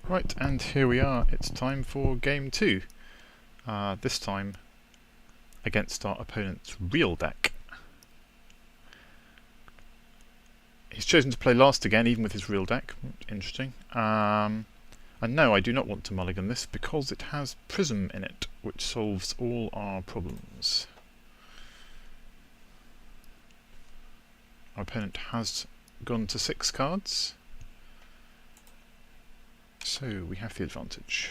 Right, and here we are. It's time for game 2. This time against our opponent's real deck. He's chosen to play last again, even with his real deck. Interesting. And no, I do not want to mulligan this because it has Prism in it, which solves all our problems. Our opponent has gone to 6 cards, so we have the advantage.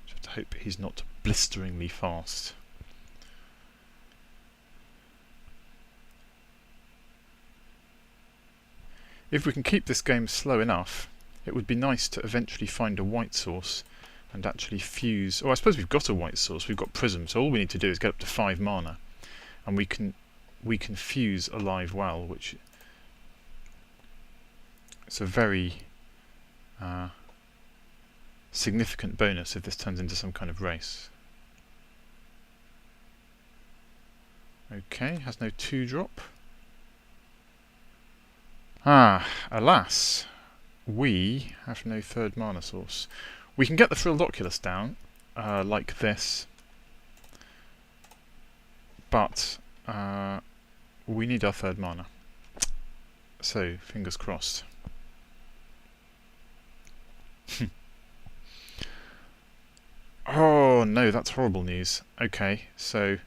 Just have to hope he's not blisteringly fast. If we can keep this game slow enough, it would be nice to eventually find a white source and actually fuse. Oh, I suppose we've got a white source. We've got Prism, so all we need to do is get up to 5 mana, and we can fuse a live well, which is a very significant bonus if this turns into some kind of race. Okay, has no 2-drop. Alas, we have no 3rd mana source. We can get the Frilled Oculus down, like this, but we need our 3rd mana. So, fingers crossed. Oh no, that's horrible news. Okay, so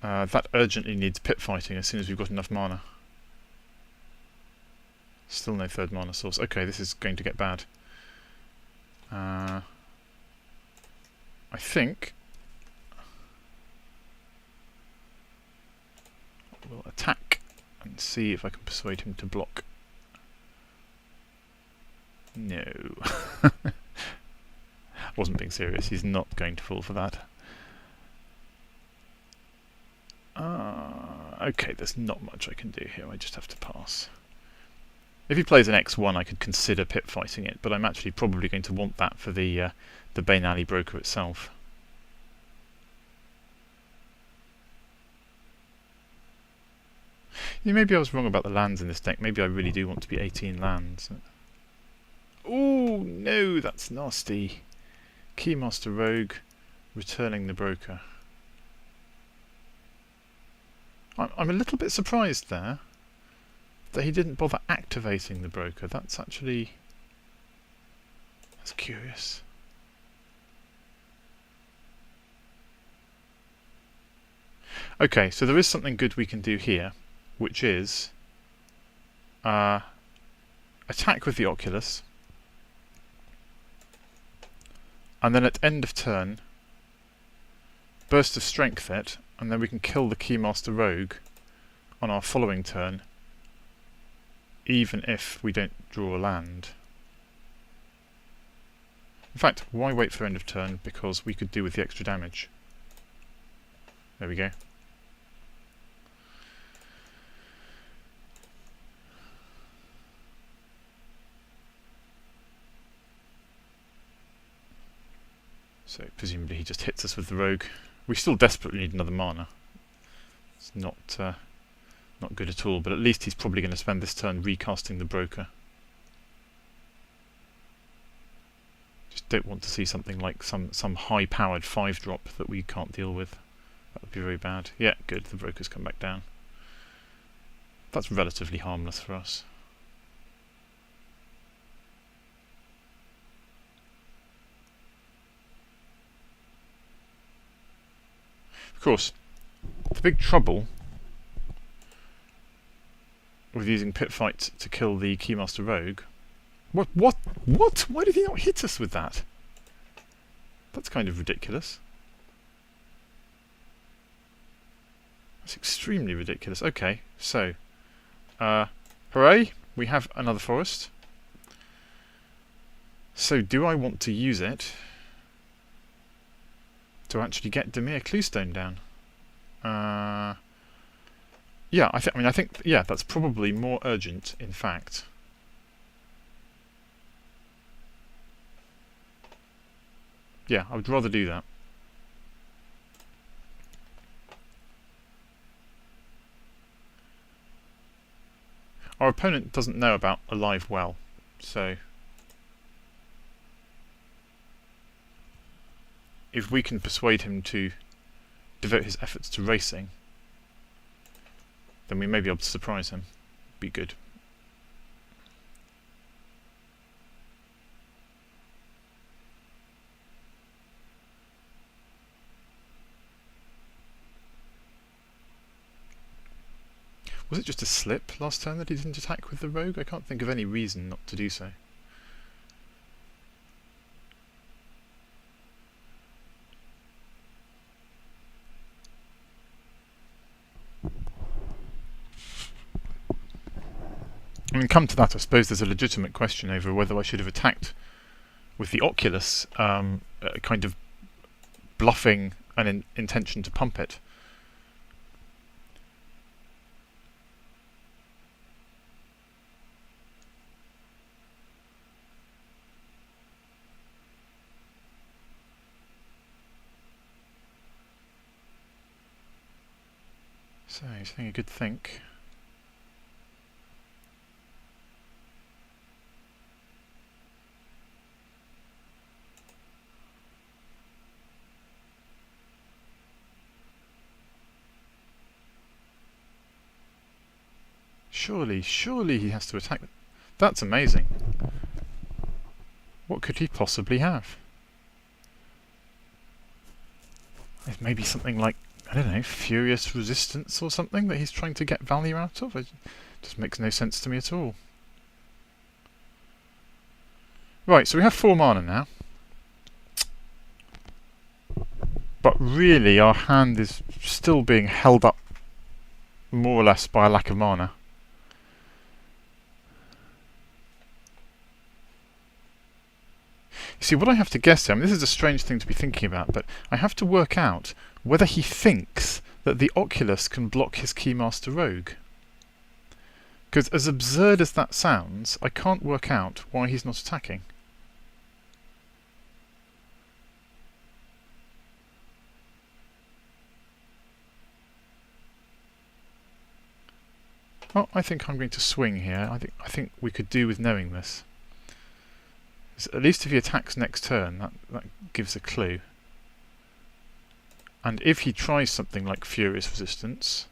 that urgently needs pit fighting as soon as we've got enough mana. Still no 3rd mana source. Okay, this is going to get bad. I think we'll attack and see if I can persuade him to block. No. Wasn't being serious. He's not going to fall for that. Okay, there's not much I can do here. I just have to pass. If he plays an X1, I could consider pit fighting it, but I'm actually probably going to want that for the Bane Alley Broker itself. Yeah, maybe I was wrong about the lands in this deck. Maybe I really do want to be 18 lands. Oh no, that's nasty. Keymaster Rogue, returning the Broker. I'm a little bit surprised there that he didn't bother activating the Broker. That's curious. Okay, so there is something good we can do here, which is attack with the Oculus, and then at end of turn, Burst of Strength it, and then we can kill the Keymaster Rogue on our following turn, even if we don't draw a land. In fact, why wait for end of turn? Because we could do with the extra damage. There we go. So presumably he just hits us with the Rogue. We still desperately need another mana. It's not good at all, but at least he's probably going to spend this turn recasting the Broker. Just don't want to see something like some high-powered 5-drop that we can't deal with. That would be very bad. Yeah, good, the Broker's come back down. That's relatively harmless for us. Of course, the big trouble with using Pit Fight to kill the Keymaster Rogue... What? Why did he not hit us with that? That's kind of ridiculous. That's extremely ridiculous. Okay, so... hooray! We have another forest. So, do I want to use it to actually get Dimir Cluestone down? Yeah, I think yeah, that's probably more urgent, in fact. Yeah, I would rather do that. Our opponent doesn't know about a live well, So if we can persuade him to devote his efforts to racing, then we may be able to surprise him. Be good. Was it just a slip last turn that he didn't attack with the rogue? I can't think of any reason not to do so. I mean, come to that, I suppose there's a legitimate question over whether I should have attacked with the Oculus, kind of bluffing an intention to pump it. So, he's having a good think. Surely he has to attack. That's amazing. What could he possibly have? Maybe something like, I don't know, Furious Resistance or something that he's trying to get value out of? It just makes no sense to me at all. Right, so we have 4 mana now. But really our hand is still being held up more or less by a lack of mana. You see, what I have to guess here, I mean, this is a strange thing to be thinking about, but I have to work out whether he thinks that the Oculus can block his Keymaster Rogue. Because as absurd as that sounds, I can't work out why he's not attacking. Well, I think I'm going to swing here. I think we could do with knowing this. At least if he attacks next turn, that gives a clue. And if he tries something like Furious Resistance,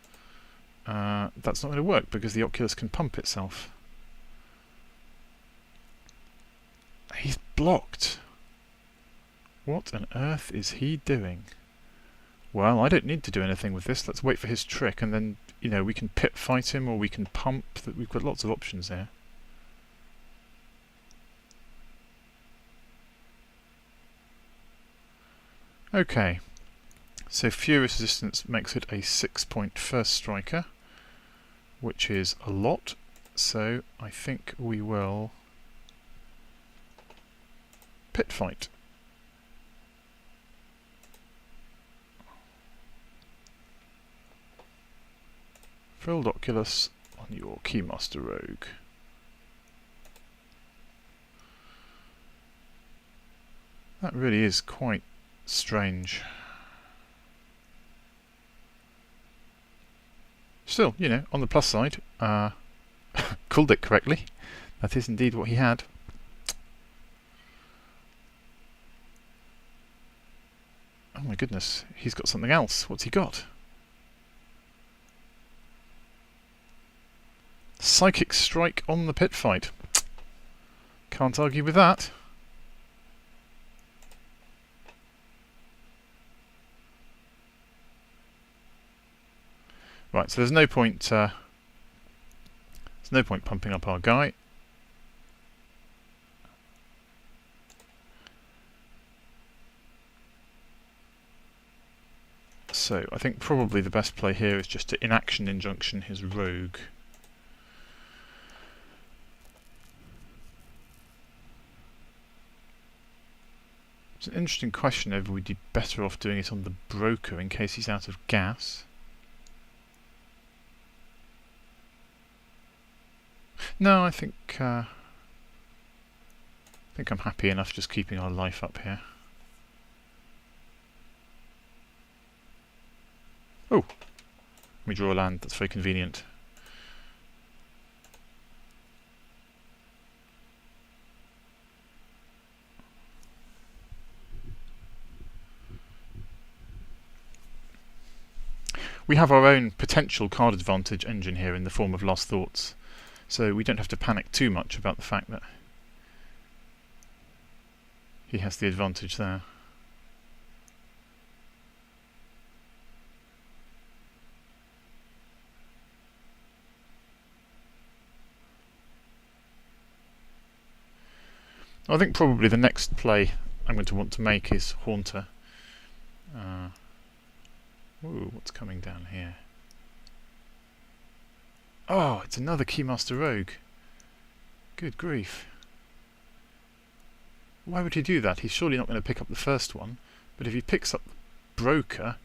that's not going to work because the Oculus can pump itself. He's blocked. What on earth is he doing? Well, I don't need to do anything with this. Let's wait for his trick, and then, you know, we can pit fight him or we can pump. We've got lots of options here. Okay, so Furious Resistance makes it a 6-point first striker, which is a lot, so I think we will pit fight. Frilled Oculus on your Keymaster Rogue. That really is quite strange. Still, you know, on the plus side, called it correctly. That is indeed what he had. Oh my goodness, he's got something else. What's he got? Psychic Strike on the pit fight. Can't argue with that. Right, so there's no point pumping up our guy. So I think probably the best play here is just to inaction injunction his rogue. It's an interesting question over we'd be better off doing it on the broker in case he's out of gas. No, I think I'm happy enough just keeping our life up here. Oh, we draw a land. That's very convenient. we have our own potential card advantage engine here in the form of Lost Thoughts. So we don't have to panic too much about the fact that he has the advantage there. I think probably the next play I'm going to want to make is Haunter. Ooh, what's coming down here? Oh, it's another Keymaster Rogue. Good grief. Why would he do that? He's surely not going to pick up the first one, but if he picks up the Broker,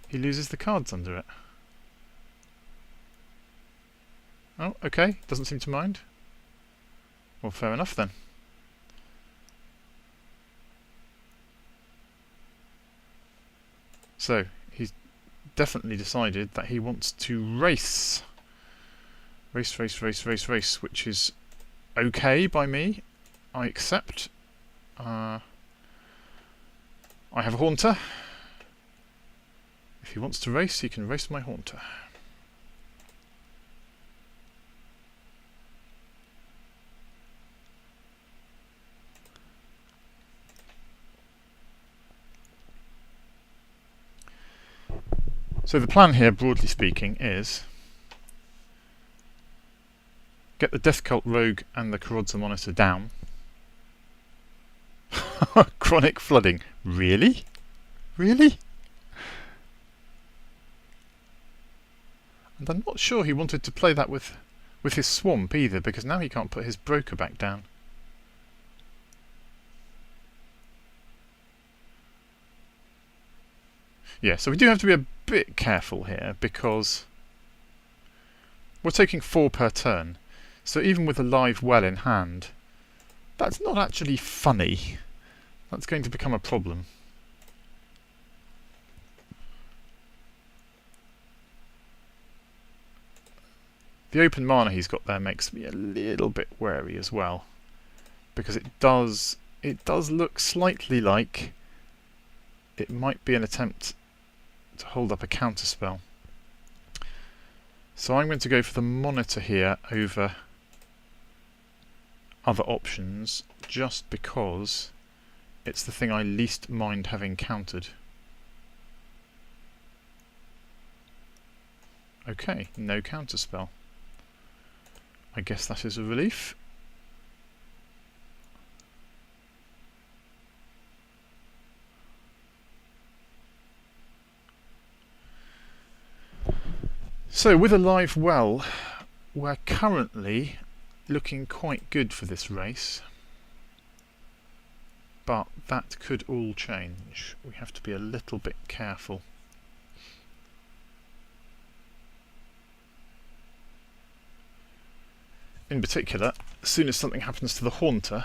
he loses the cards under it. Oh, okay, doesn't seem to mind. Well, fair enough then. So, he's definitely decided that he wants to race. Race, which is okay by me. I accept. I have a Haunter. If he wants to race, he can race my Haunter. So the plan here, broadly speaking, is get the Death Cult Rogue and the Karodza Monitor down. Chronic flooding. Really? Really? And I'm not sure he wanted to play that with his Swamp either, because now he can't put his Broker back down. Yeah, so we do have to be a bit careful here, because we're taking 4 per turn. So even with a live well in hand, that's not actually funny. That's going to become a problem. The open mana he's got there makes me a little bit wary as well, because it does look slightly like it might be an attempt to hold up a counterspell. So I'm going to go for the Monitor here over other options, just because it's the thing I least mind having countered. Okay, no counterspell. I guess that is a relief. So with a live well, we're currently looking quite good for this race, but that could all change. We have to be a little bit careful. In particular, as soon as something happens to the Haunter,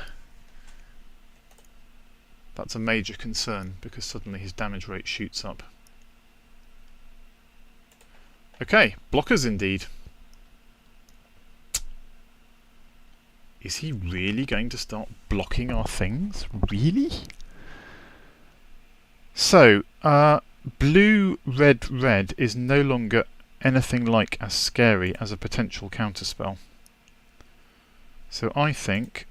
that's a major concern, because suddenly his damage rate shoots up. Okay, blockers indeed. Is he really going to start blocking our things? Really? So, blue, red is no longer anything like as scary as a potential counterspell. So I think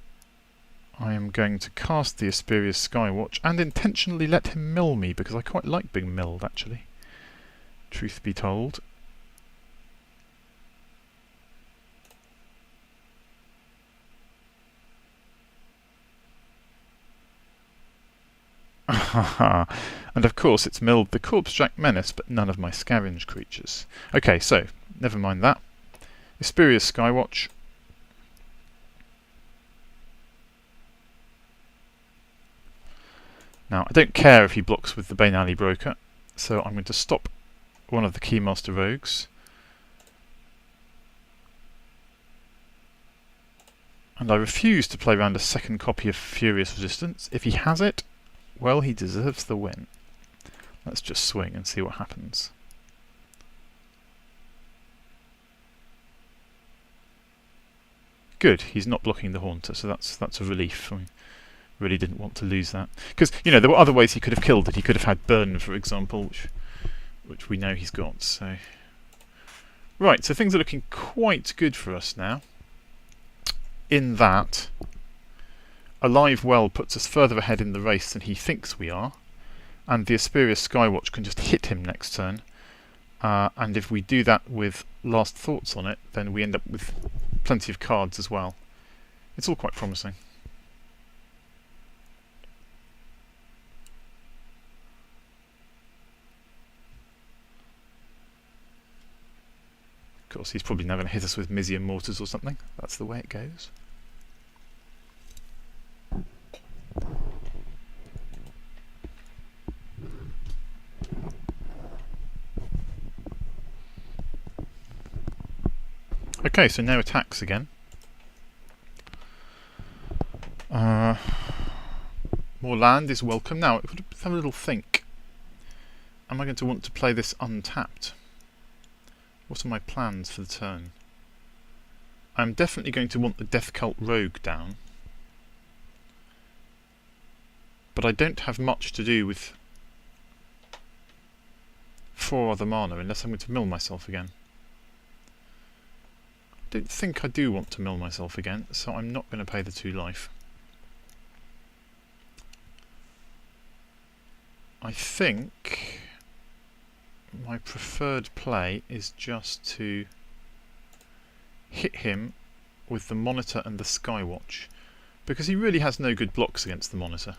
I am going to cast the Asperia's Skywatch and intentionally let him mill me, because I quite like being milled, actually. Truth be told. And of course it's milled the Corpsejack Menace, but none of my Scavenge creatures. Okay, so, never mind that. Asperia's Skywatch. Now, I don't care if he blocks with the Bane Alley Broker, so I'm going to stop one of the Keymaster Rogues. And I refuse to play around a second copy of Furious Resistance. If he has it, well, he deserves the win. Let's just swing and see what happens. Good, he's not blocking the Haunter, so that's a relief. I really didn't want to lose that. Because, you know, there were other ways he could have killed it. He could have had Burn, for example, which which we know he's got. So right, so things are looking quite good for us now, in that a live well puts us further ahead in the race than he thinks we are, and the Asperious Skywatch can just hit him next turn, and if we do that with Last Thoughts on it, then we end up with plenty of cards as well. It's all quite promising. Of course, he's probably now going to hit us with Mizium Mortars or something. That's the way it goes. Okay, so now attacks again. More land is welcome. Now, let's have a little think. Am I going to want to play this untapped? What are my plans for the turn? I'm definitely going to want the Death Cult Rogue down. But I don't have much to do with 4 other mana unless I'm going to mill myself again. I don't think I do want to mill myself again, so I'm not going to pay the 2 life. I think my preferred play is just to hit him with the Monitor and the Skywatch, because he really has no good blocks against the Monitor.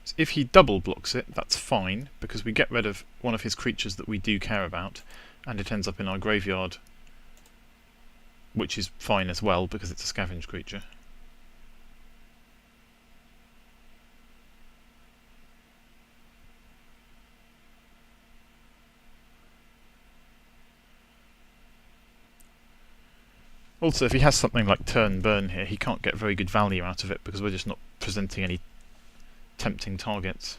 So if he double blocks it, that's fine, because we get rid of one of his creatures that we do care about, and it ends up in our graveyard, which is fine as well, because it's a scavenge creature. Also, if he has something like Turn Burn here, he can't get very good value out of it because we're just not presenting any tempting targets.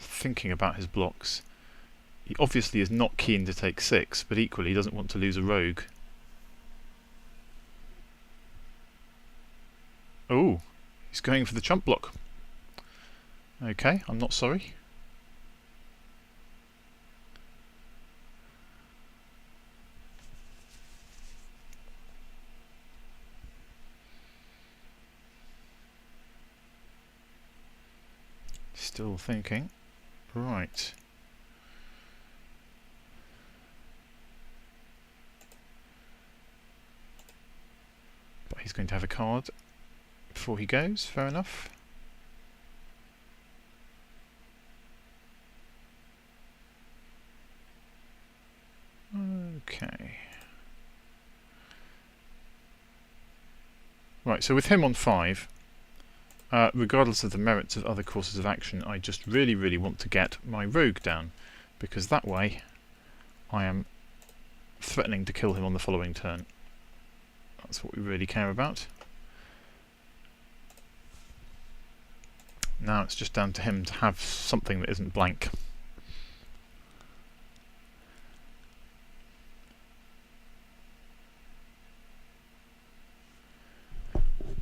Thinking about his blocks, he obviously is not keen to take 6, but equally he doesn't want to lose a rogue. Oh, he's going for the chump block. Okay, I'm not sorry. Still thinking. Right. But he's going to have a card before he goes, fair enough. Okay. Right, so with him on 5, regardless of the merits of other courses of action, I just really want to get my rogue down, because that way I am threatening to kill him on the following turn. That's what we really care about. Now it's just down to him to have something that isn't blank.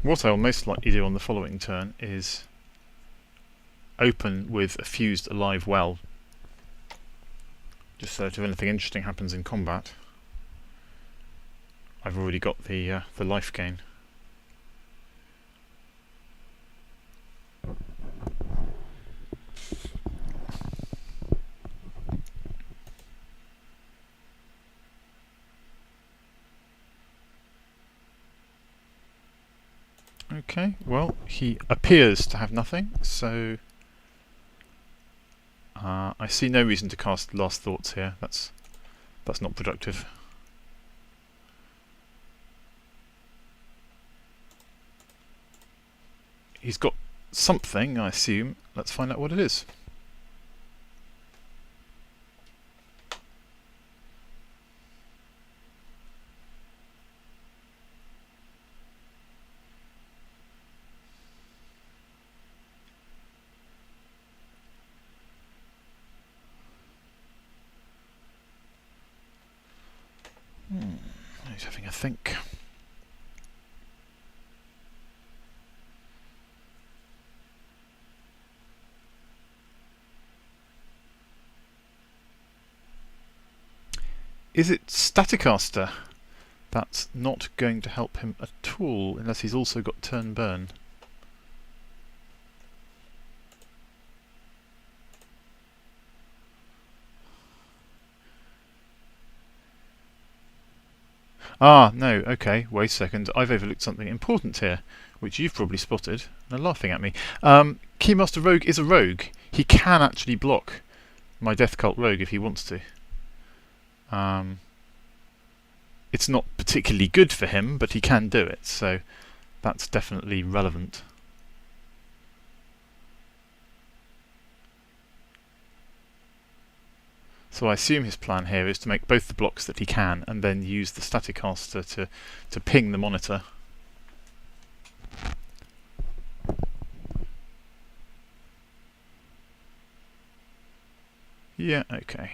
What I will most likely do on the following turn is open with a fused Alive Well, just so that if anything interesting happens in combat, I've already got the life gain. Okay, well, he appears to have nothing, so I see no reason to cast Last Thoughts here. That's not productive. He's got something, I assume. Let's find out what it is. to think. Is it Staticaster? That's not going to help him at all, unless he's also got turn burn. Ah, no, okay, wait a second. I've overlooked something important here, which you've probably spotted and are laughing at me. Keymaster Rogue is a rogue. He can actually block my Death Cult Rogue if he wants to. It's not particularly good for him, but he can do it, so that's definitely relevant. So I assume his plan here is to make both the blocks that he can, and then use the Staticaster to ping the monitor. Yeah, okay.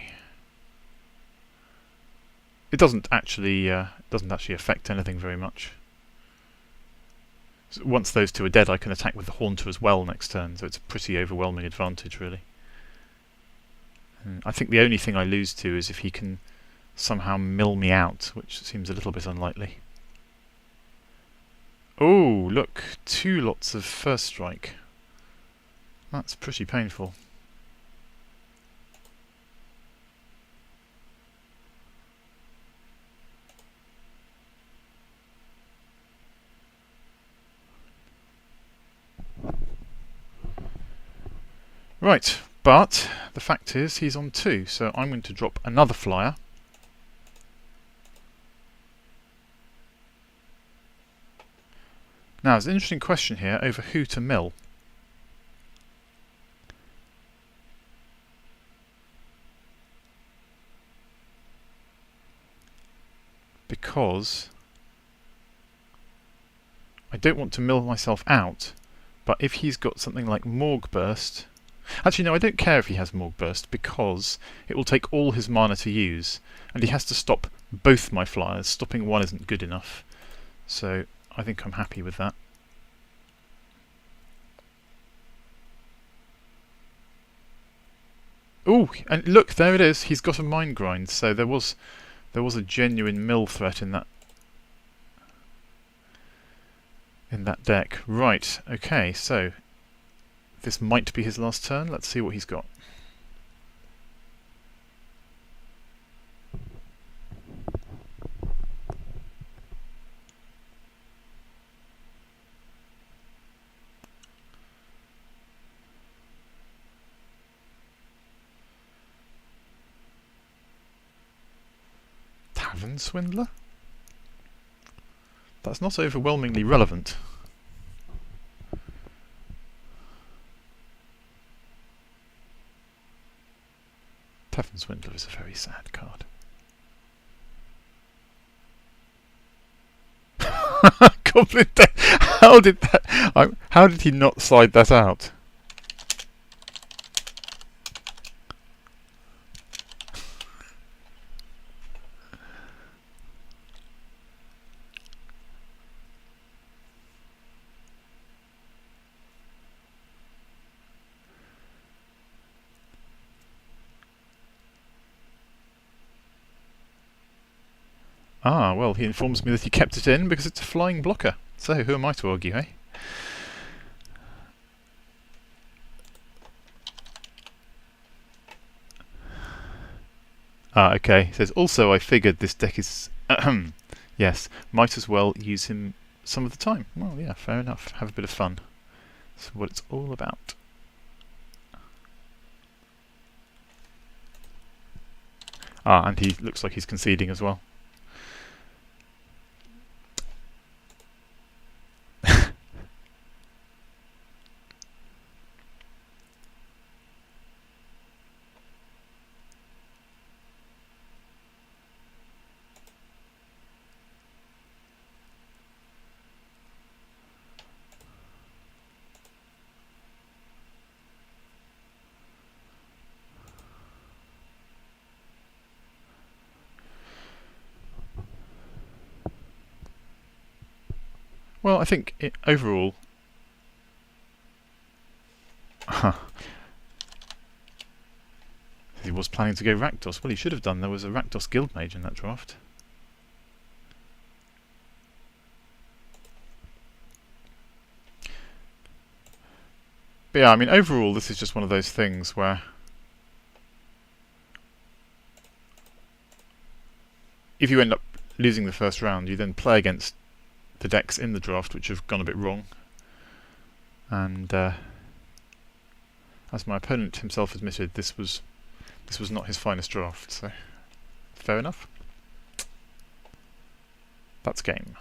It doesn't actually affect anything very much. So once those two are dead, I can attack with the Haunter as well next turn, so it's a pretty overwhelming advantage, really. And I think the only thing I lose to is if he can somehow mill me out, which seems a little bit unlikely. Oh, look, 2 lots of first strike. That's pretty painful. Right, but the fact is he's on 2, so I'm going to drop another flyer. Now, there's an interesting question here over who to mill. Because I don't want to mill myself out, but if he's got something like Morg Burst... Actually, no, I don't care if he has Morg Burst, because it will take all his mana to use, and he has to stop both my flyers. Stopping one isn't good enough, so I think I'm happy with that. Oh, and look, there it is. He's got a Mind Grind, so there was a genuine mill threat in that deck. Right, okay, so this might be his last turn. Let's see what he's got. Tavern Swindler? That's not overwhelmingly relevant. Tavern Swindler is a very sad card. Goblin Death. How did he not side that out? Ah, well, he informs me that he kept it in because it's a flying blocker. So, who am I to argue, eh? Ah, okay. He says, also, I figured this deck is... yes, might as well use him some of the time. Well, yeah, fair enough. Have a bit of fun. That's what it's all about. Ah, and he looks like he's conceding as well. Well, I think overall... He was planning to go Rakdos. Well, he should have done. There was a Rakdos Guildmage in that draft. But yeah, I mean, overall, this is just one of those things where if you end up losing the first round, you then play against the decks in the draft which have gone a bit wrong. And as my opponent himself admitted, this was not his finest draft, so fair enough. That's game.